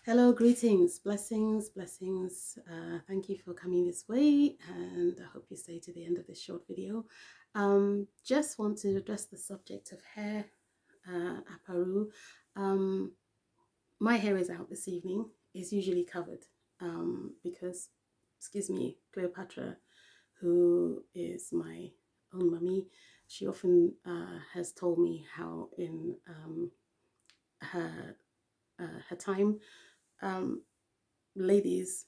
Hello, greetings, blessings, blessings. Thank you for coming this way, and I hope you stay to the end of this short video. Just want to address the subject of hair, aparu. Um, my hair is out this evening. It's usually covered because, excuse me, Cleopatra, who is my own mummy, she often has told me how in her her time. Um, Ladies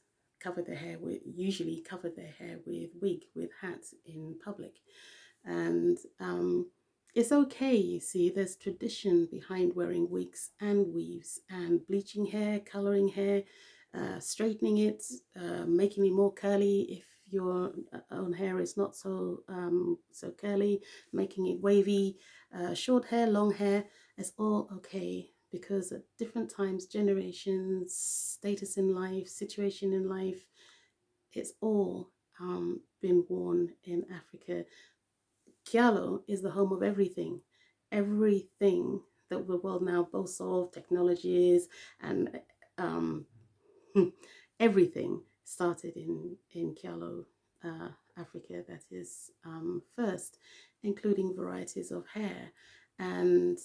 usually cover their hair with wig, with hats in public, and it's okay. You see, there's tradition behind wearing wigs and weaves and bleaching hair, coloring hair, straightening it, making it more curly if your own hair is not so curly, making it wavy, short hair, long hair. It's all okay because at different times, generations, status in life, situation in life, it's all been worn in Africa. Kialo is the home of everything. Everything that the world now boasts of, technologies and um, everything started in Kialo, Africa. That is first, including varieties of hair, and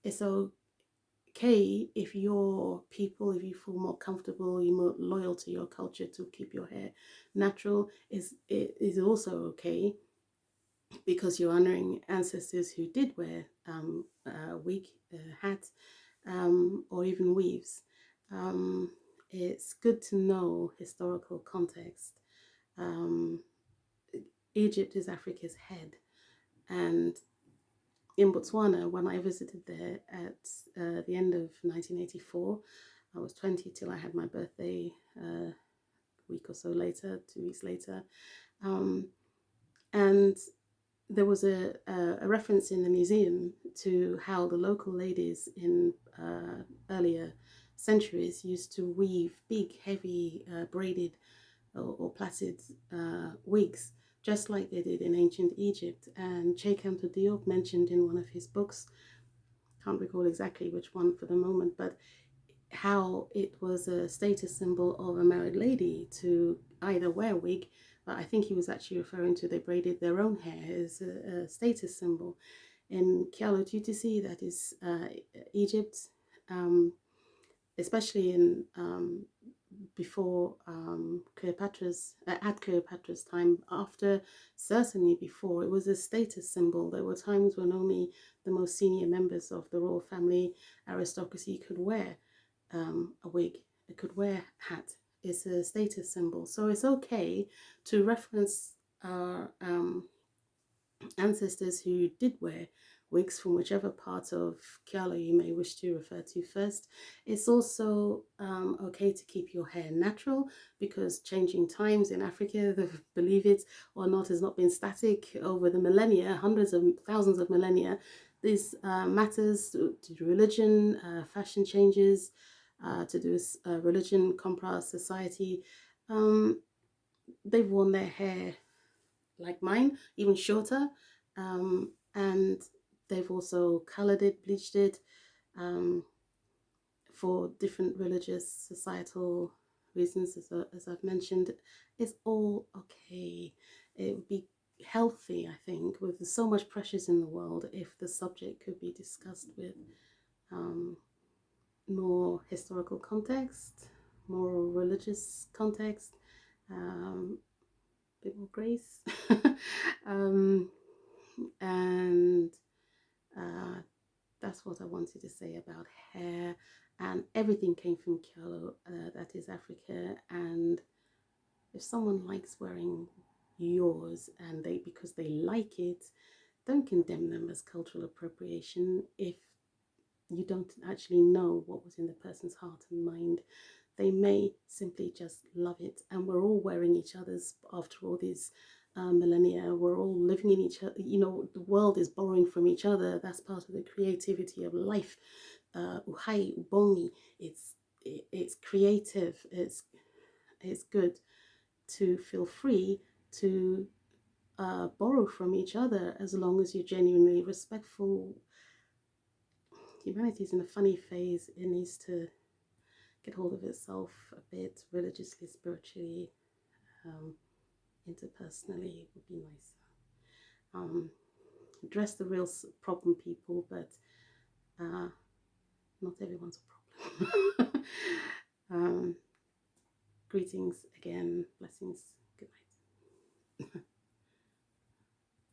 it's okay if your people, if you feel more comfortable, you're more loyal to your culture to keep your hair natural. It is also okay because you're honoring ancestors who did wear wig, hat, or even weaves. Um, it's good to know historical context. Um, Egypt is Africa's head, and in Botswana, when I visited there at the end of 1984, I was 20 till I had my birthday a week or so later, 2 weeks later. Um, and there was a reference in the museum to how the local ladies in earlier centuries used to weave big, heavy, braided or plaited wigs, just like they did in ancient Egypt. And Cheikh Anta Diop mentioned in one of his books, can't recall exactly which one for the moment, but how it was a status symbol of a married lady to either wear a wig, but I think he was actually referring to they braided their own hair as a status symbol. In Kialo Tutisi, that is Egypt, um, especially in before Cleopatra's at Cleopatra's time, after, certainly before, it was a status symbol. There were times when only the most senior members of the royal family aristocracy could wear a wig, it could wear hat. It's a status symbol, so it's okay to reference our ancestors who did wear wigs from whichever part of Kiala you may wish to refer to first. It's also okay to keep your hair natural because changing times in Africa, believe it or not, has not been static over the millennia, hundreds of thousands of millennia. This matters to religion, fashion changes, to do with religion, compras, society. Um, they've worn their hair like mine, even shorter. And they've also colored it, bleached it um, for different religious, societal reasons, as I've mentioned. It's all okay. It would be healthy, I think, with so much pressures in the world, if the subject could be discussed with um, more historical context, more religious context, a bit more grace. um, and uh, that's what I wanted to say about hair. And everything came from Kyolo, that is Africa. And if someone likes wearing yours and they because they like it, don't condemn them as cultural appropriation if you don't actually know what was in the person's heart and mind. They may simply just love it, and we're all wearing each other's after all these millennia. We're all living in each other. You know, the world is borrowing from each other. That's part of the creativity of life. Uhai ubongi. It's creative. It's good to feel free to borrow from each other as long as you're genuinely respectful. Humanity is in a funny phase. It needs to get hold of yourself a bit religiously, spiritually, interpersonally would be nice. Address the real problem people, but not everyone's a problem. Greetings again, blessings, good night.